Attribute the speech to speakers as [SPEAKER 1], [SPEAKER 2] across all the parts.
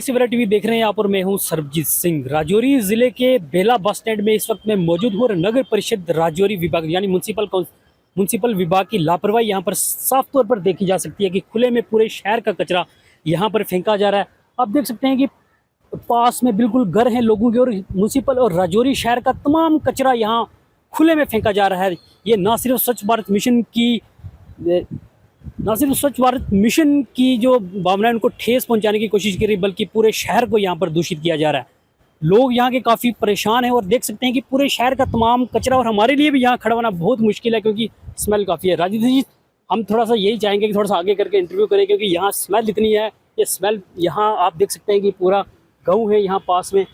[SPEAKER 1] सवेरा TV देख रहे हैं यहाँ पर। मैं हूँ सरबजीत सिंह। राजौरी जिले के बेला बस स्टैंड में इस वक्त मैं मौजूद हूँ और नगर परिषद राजौरी विभाग यानी म्यूनसिपल विभाग की लापरवाही यहाँ पर साफ तौर पर देखी जा सकती है कि खुले में पूरे शहर का कचरा यहाँ पर फेंका जा रहा है। आप देख सकते हैं कि पास में बिल्कुल घर हैं लोगों के और म्यूनसिपल और राजौरी शहर का तमाम कचरा यहाँ खुले में फेंका जा रहा है। ये ना सिर्फ स्वच्छ भारत मिशन की जो भावना है उनको ठेस पहुंचाने की कोशिश की रही, बल्कि पूरे शहर को यहाँ पर दूषित किया जा रहा है। लोग यहाँ के काफ़ी परेशान हैं और देख सकते हैं कि पूरे शहर का तमाम कचरा, और हमारे लिए भी यहाँ खड़ा होना बहुत मुश्किल है क्योंकि स्मेल काफ़ी है। राजीव जी, हम थोड़ा सा यही चाहेंगे कि थोड़ा सा आगे करके इंटरव्यू करें क्योंकि यहाँ स्मेल इतनी है। ये स्मेल यहाँ आप देख सकते हैं कि पूरा गाँव है यहाँ पास में,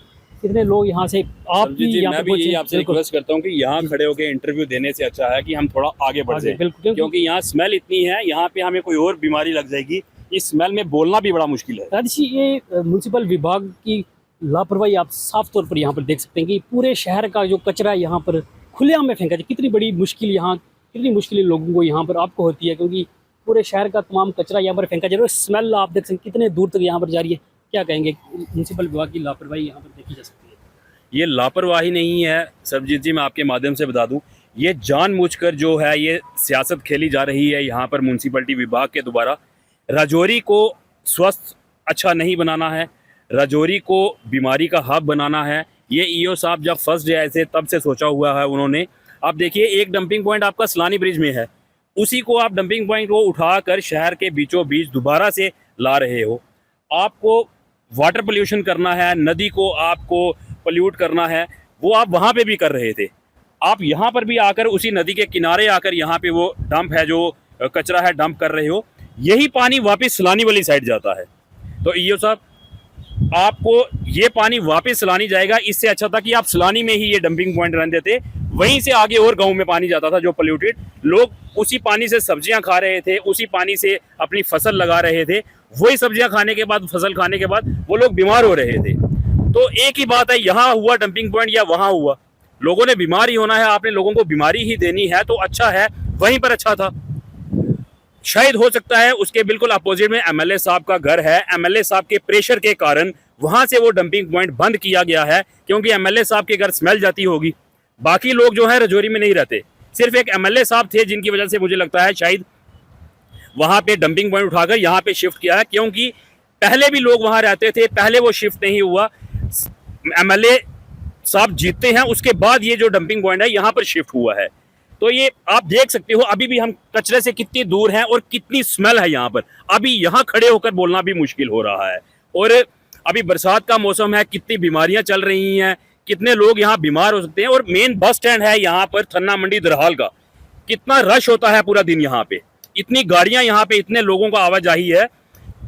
[SPEAKER 1] कितने लोग यहाँ से आप
[SPEAKER 2] जी, मैं भी यही आपसे रिक्वेस्ट करता हूँ कि यहाँ खड़े होकर इंटरव्यू देने से अच्छा है कि हम थोड़ा आगे बढ़ जाएं, क्योंकि यहाँ स्मेल इतनी है, यहाँ पे हमें कोई और बीमारी लग जाएगी। इस स्मेल में बोलना भी बड़ा मुश्किल है।
[SPEAKER 1] राजेश जी, ये म्यूनसिपल विभाग की लापरवाही आप साफ तौर पर यहाँ पर देख सकते हैं कि पूरे शहर का जो कचरा यहाँ पर खुलेआम में फेंका जाए। कितनी बड़ी मुश्किल यहाँ, कितनी मुश्किल लोगों को यहाँ पर आपको होती है क्योंकि पूरे शहर का तमाम कचरा यहाँ पर फेंका जा रहा है। स्मेल आप देख सकते हैं कितने दूर तक यहाँ पर जा रही है। क्या कहेंगे, म्यूनसिपल विभाग की लापरवाही यहाँ पर देखी जा सकती है?
[SPEAKER 2] ये लापरवाही नहीं है सरबजीत जी, मैं आपके माध्यम से बता दूं, ये जानबूझकर जो है ये सियासत खेली जा रही है यहाँ पर म्यूनसिपलिटी विभाग के द्वारा। राजौरी को स्वस्थ अच्छा नहीं बनाना है, राजौरी को बीमारी का हब बनाना है। ये ईओ साहब जब फर्स्ट डे ऐसे तब से सोचा हुआ है उन्होंने। आप देखिए, एक डंपिंग पॉइंट आपका सलानी ब्रिज में है, उसी को आप डंपिंग पॉइंट को उठाकर शहर के बीचों बीच दोबारा से ला रहे हो। आपको वाटर पोल्यूशन करना है, नदी को आपको पोल्यूट करना है, वो आप वहाँ पे भी कर रहे थे। आप यहाँ पर भी आकर उसी नदी के किनारे आकर यहाँ पे वो डंप है, जो कचरा है, डंप कर रहे हो। यही पानी वापस सलानी वाली साइड जाता है। तो ईओ साहब, आपको ये पानी वापस सलानी जाएगा। इससे अच्छा था कि आप सलानी में ही ये डंपिंग पॉइंट रन देते, वहीं से आगे और गाँव में पानी जाता था जो पोल्यूटेड। लोग उसी पानी से सब्जियां खा रहे थे, उसी पानी से अपनी फसल लगा रहे थे। वही सब्जियां खाने के बाद, फसल खाने के बाद वो लोग बीमार हो रहे थे। तो एक ही बात है, यहाँ हुआ डंपिंग पॉइंट या वहाँ हुआ, लोगों ने बीमार ही होना है। आपने लोगों को बीमारी ही देनी है तो अच्छा है, वहीं पर अच्छा था। शायद हो सकता है उसके बिल्कुल अपोजिट में एमएलए साहब का घर है, एमएलए साहब के प्रेशर के कारण वहां से वो डंपिंग पॉइंट बंद किया गया है क्योंकि एमएलए साहब के घर स्मेल जाती होगी। बाकी लोग जो है राजौरी में नहीं रहते, सिर्फ एक एमएलए साहब थे जिनकी वजह से मुझे लगता है शायद वहां पे डंपिंग पॉइंट उठाकर यहाँ पे शिफ्ट किया है, क्योंकि पहले भी लोग वहां रहते थे, पहले वो शिफ्ट नहीं हुआ। एमएलए साहब जीतते हैं, उसके बाद ये जो डंपिंग पॉइंट है यहाँ पर शिफ्ट हुआ है। तो ये आप देख सकते हो, अभी भी हम कचरे से कितनी दूर हैं और कितनी स्मेल है यहाँ पर। अभी यहाँ खड़े होकर बोलना भी मुश्किल हो रहा है। और अभी बरसात का मौसम है, कितनी बीमारियां चल रही हैं, कितने लोग यहाँ बीमार हो सकते हैं। और मेन बस स्टैंड है यहाँ पर थन्ना मंडी दरहाल का, कितना रश होता है पूरा दिन यहाँ पे, इतनी गाड़ियां यहाँ पे, इतने लोगों का आवाजाही है।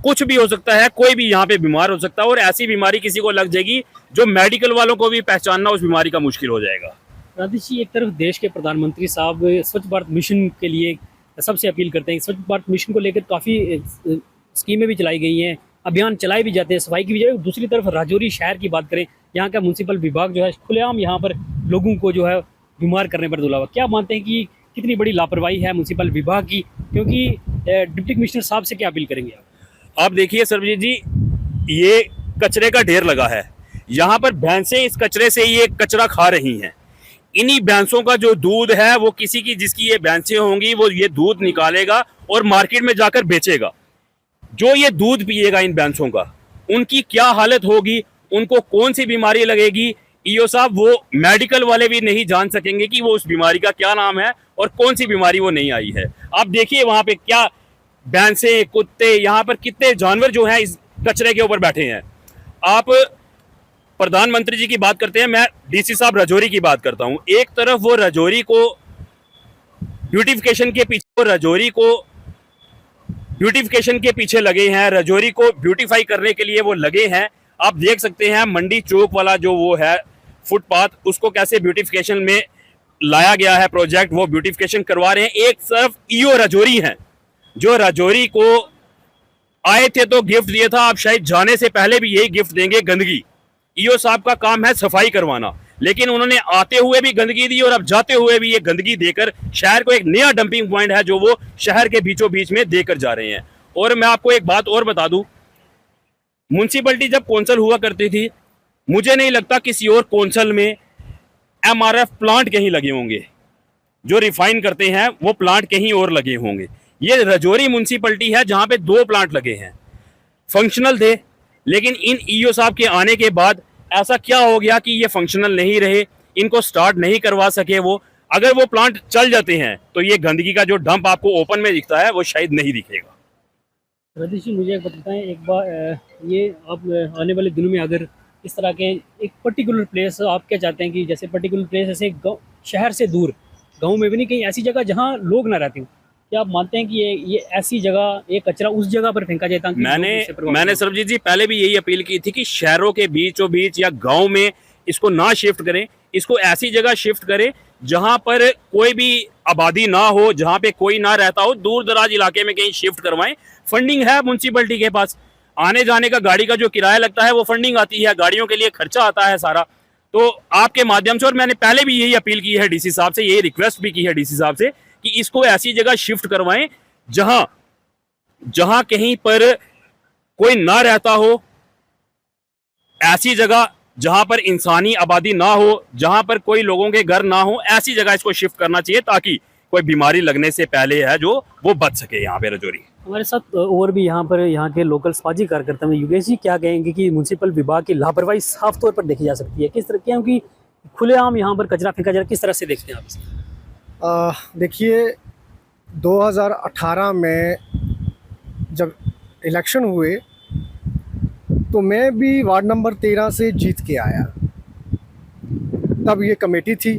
[SPEAKER 2] कुछ भी हो सकता है, कोई भी यहाँ पे बीमार हो सकता है और ऐसी बीमारी किसी को लग जाएगी जो मेडिकल वालों को भी पहचानना उस बीमारी का मुश्किल हो जाएगा।
[SPEAKER 1] राजेश जी, एक तरफ देश के प्रधानमंत्री साहब स्वच्छ भारत मिशन के लिए सबसे अपील करते हैं, स्वच्छ भारत मिशन को लेकर काफ़ी स्कीमें भी चलाई गई हैं, अभियान चलाए भी जाते हैं, सफाई की भी जाए। दूसरी तरफ राजौरी शहर की बात करें, यहाँ का म्यूनसिपल विभाग जो है खुलेआम यहाँ पर लोगों को जो है बीमार करने पर तुला हुआ। क्या मानते हैं कि कितनी बड़ी लापरवाही है म्यूनसिपल विभाग की, क्योंकि डिप्टी कमिश्नर साहब से क्या अपील करेंगे
[SPEAKER 2] आप देखिए सरबजीत जी, ये कचरे का ढेर लगा है यहाँ पर, भैंसें इस कचरे से ये कचरा खा रही हैं। इन्हीं भैंसों का जो दूध है वो किसी की, जिसकी ये भैंसें होंगी, वो ये दूध निकालेगा और मार्केट में जाकर बेचेगा। जो ये दूध पिएगा इन भैंसों का, उनकी क्या हालत होगी, उनको कौन सी बीमारी लगेगी, ईओ साहब वो मेडिकल वाले भी नहीं जान सकेंगे कि वो उस बीमारी का क्या नाम है और कौन सी बीमारी वो नहीं आई है। आप देखिए वहां पे क्या भैंसे, कुत्ते, यहाँ पर कितने जानवर जो हैं इस कचरे के ऊपर बैठे हैं। आप प्रधानमंत्री जी की बात करते हैं, मैं डीसी साहब राजौरी की बात करता हूँ। एक तरफ वो राजौरी को ब्यूटिफिकेशन के पीछे, लगे हैं, राजौरी को ब्यूटीफाई करने के लिए वो लगे हैं। आप देख सकते हैं मंडी चौक वाला जो वो है फुटपाथ, उसको कैसे ब्यूटिफिकेशन में लाया गया है प्रोजेक्ट, वो ब्यूटिफिकेशन करवा रहे हैं। एक तरफ ईओ राजौरी हैं जो राजौरी को आए थे तो गिफ्ट दिया था, आप शायद जाने से पहले भी यही गिफ्ट देंगे, गंदगी। ईओ साहब का काम है सफाई करवाना, लेकिन उन्होंने आते हुए भी गंदगी दी और अब जाते हुए भी ये गंदगी देकर शहर को एक नया डंपिंग पॉइंट है जो वो शहर के बीचों बीच में देकर जा रहे हैं। और मैं आपको एक बात और बता दूं, म्यूनसिपलिटी जब कौंसल हुआ करती थी, मुझे नहीं लगता किसी और कौंसल में एमआरएफ प्लांट कहीं लगे होंगे, जो रिफाइन करते हैं वो प्लांट कहीं और लगे होंगे। ये रजौरी म्यूनसिपलिटी है जहां पे 2 प्लांट लगे हैं, फंक्शनल थे, लेकिन इन ईओ साहब के आने के बाद ऐसा क्या हो गया कि ये फंक्शनल नहीं रहे, इनको स्टार्ट नहीं करवा सके वो। अगर वो प्लांट चल जाते हैं तो ये गंदगी का जो डंप आपको ओपन में दिखता है वो शायद नहीं दिखेगा।
[SPEAKER 1] रजत जी, मुझे एक बात बताएं, एक बार ये आप आने वाले दिनों में अगर इस तरह के एक पर्टिकुलर प्लेस, आप क्या चाहते हैं कि जैसे पर्टिकुलर प्लेस ऐसे शहर से दूर, गांव में भी नहीं, कहीं ऐसी जगह जहां लोग ना रहते हो, क्या आप मानते हैं कि ये ऐसी जगह, ये कचरा उस जगह पर फेंका जाए ताकि
[SPEAKER 2] मैंने सरबजीत जी पहले भी यही अपील की थी कि शहरों के बीचों बीच या गांव में इसको ना शिफ्ट करें, इसको ऐसी जगह शिफ्ट करें जहां पर कोई भी आबादी ना हो, जहां पे कोई ना रहता हो, दूर दराज इलाके में कहीं शिफ्ट करवाएं। फंडिंग है म्यूनसिपलिटी के पास, आने जाने का गाड़ी का जो किराया लगता है वो फंडिंग आती है, गाड़ियों के लिए खर्चा आता है सारा। तो आपके माध्यम से, और मैंने पहले भी यही अपील की है डीसी साहब से, यही रिक्वेस्ट भी की है डीसी साहब से कि इसको ऐसी जगह शिफ्ट करवाएं जहां जहां कहीं पर कोई ना रहता हो, ऐसी जगह जहां पर इंसानी आबादी ना हो, जहां पर कोई लोगों के घर ना हो, ऐसी जगह इसको शिफ्ट करना चाहिए ताकि कोई बीमारी लगने से पहले है जो वो बच सके यहाँ पे रजौरी।
[SPEAKER 1] हमारे साथ और भी यहाँ पर यहाँ के लोकल समाजी कार्यकर्ता में योगेश जी, क्या कहेंगे कि म्यूनसिपल विभाग की लापरवाही साफ तौर पर देखी जा सकती है किस तरह, क्योंकि खुलेआम यहाँ पर कचरा फेंका जा रहा है, किस तरह से देखते हैं आप इसे?
[SPEAKER 3] देखिए, 2018 में जब इलेक्शन हुए तो मैं भी वार्ड नंबर 13 से जीत के आया। तब ये कमेटी थी,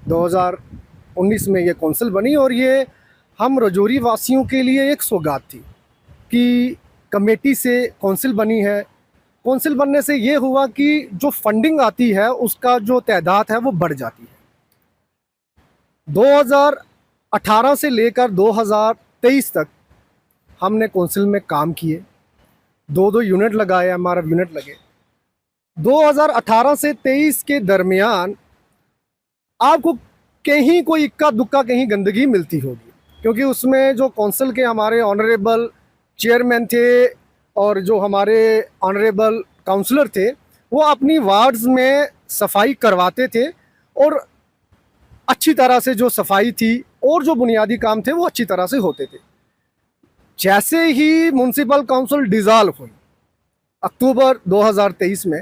[SPEAKER 3] 2019 में ये कौंसिल बनी, और ये हम रजौरी वासियों के लिए एक सौगात थी कि कमेटी से कौंसिल बनी है। कौंसिल बनने से ये हुआ कि जो फंडिंग आती है उसका जो तादाद है वो बढ़ जाती है। 2018 से लेकर 2023 तक हमने कौंसिल में काम किए, 2 यूनिट लगाए, एमआरएफ यूनिट लगे। 2018 से 23 के दरमियान आपको कहीं कोई इक्का दुक्का कहीं गंदगी मिलती होगी, क्योंकि उसमें जो कौंसिल के हमारे ऑनरेबल चेयरमैन थे और जो हमारे ऑनरेबल काउंसलर थे वो अपनी वार्ड्स में सफाई करवाते थे, और अच्छी तरह से जो सफाई थी और जो बुनियादी काम थे वो अच्छी तरह से होते थे। जैसे ही म्यूनसिपल काउंसिल डिसॉल्व हुई अक्टूबर 2023 में,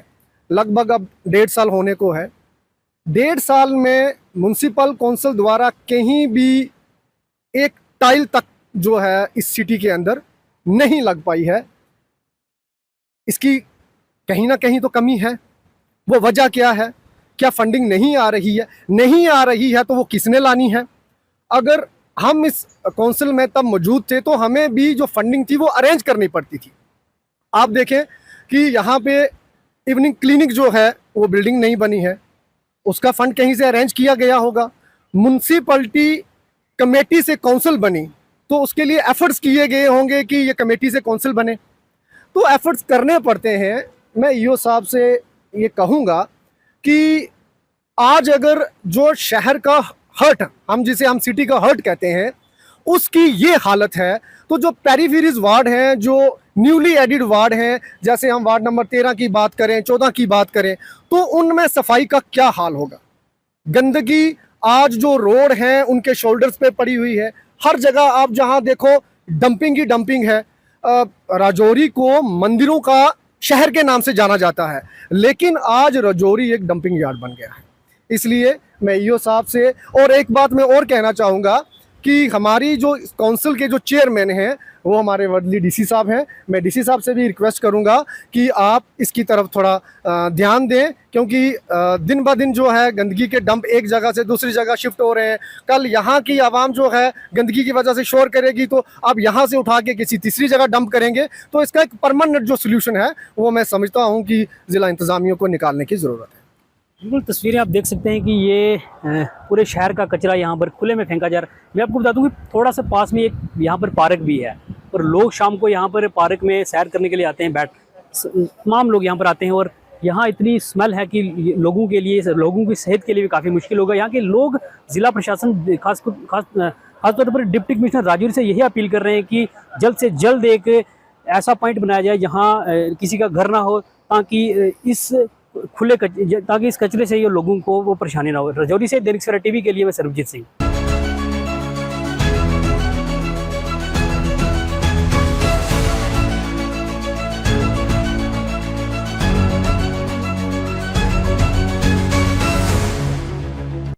[SPEAKER 3] लगभग अब 1.5 साल होने को है, 1.5 साल में म्यूनसिपल काउंसिल द्वारा कहीं भी एक टाइल तक जो है इस सिटी के अंदर नहीं लग पाई है। इसकी कहीं ना कहीं तो कमी है। वो वजह क्या है? क्या फंडिंग नहीं आ रही है? नहीं आ रही है तो वो किसने लानी है? अगर हम इस काउंसिल में तब मौजूद थे तो हमें भी जो फंडिंग थी वो अरेंज करनी पड़ती थी। आप देखें कि यहाँ पे इवनिंग क्लिनिक जो है वो बिल्डिंग नहीं बनी है, उसका फंड कहीं से अरेंज किया गया होगा। म्यूनसिपलिटी कमेटी से काउंसिल बनी तो उसके लिए एफर्ट्स किए गए होंगे कि ये कमेटी से काउंसिल बने, तो एफर्ट्स करने पड़ते हैं। मैं ईओ साहब से ये कहूँगा कि आज अगर जो शहर का हर्ट, हम सिटी का हर्ट कहते हैं, उसकी ये हालत है, तो जो पेरीफेरीज वार्ड हैं, जो न्यूली एडिड वार्ड हैं, जैसे हम वार्ड नंबर 13 की बात करें, 14 की बात करें, तो उनमें सफाई का क्या हाल होगा? गंदगी आज जो रोड हैं उनके शोल्डर्स पे पड़ी हुई है। हर जगह आप जहां देखो डंपिंग ही डंपिंग है। राजौरी को मंदिरों का शहर के नाम से जाना जाता है, लेकिन आज राजौरी एक डंपिंग यार्ड बन गया है। इसलिए मैं ईओ साहब से और एक बात मैं और कहना चाहूँगा कि हमारी जो काउंसिल के जो चेयरमैन हैं वो हमारे वर्दली डीसी साहब हैं। मैं डीसी साहब से भी रिक्वेस्ट करूंगा कि आप इसकी तरफ थोड़ा ध्यान दें, क्योंकि दिन ब दिन जो है गंदगी के डंप एक जगह से दूसरी जगह शिफ्ट हो रहे हैं। कल यहाँ की आवाम जो है गंदगी की वजह से शोर करेगी तो आप यहाँ से उठा के किसी तीसरी जगह डंप करेंगे, तो इसका एक परमानेंट जो सोल्यूशन है वो मैं समझता हूँ कि ज़िला इंतज़ामिया को निकालने की ज़रूरत है।
[SPEAKER 1] बिल्कुल, तस्वीरें आप देख सकते हैं कि ये पूरे शहर का कचरा यहाँ पर खुले में फेंका जा रहा है। मैं आपको बता दूं कि थोड़ा सा पास में एक यहाँ पर पार्क भी है, और लोग शाम को यहाँ पर पार्क में सैर करने के लिए आते हैं। तमाम लोग यहाँ पर आते हैं, और यहाँ इतनी स्मेल है कि लोगों के लिए, लोगों की सेहत के लिए भी काफ़ी मुश्किल होगा। यहाँ के लोग, ज़िला प्रशासन, खासतौर पर डिप्टी कमिश्नर राजौरी से यही अपील कर रहे हैं कि जल्द से जल्द एक ऐसा पॉइंट बनाया जाए जहाँ किसी का घर ना हो, ताकि इस खुले ताकि इस कचरे से ये लोगों को वो परेशानी ना हो। रजौरी से दैनिक सवेरा टीवी के लिए मैं सर्वजीत सिंह।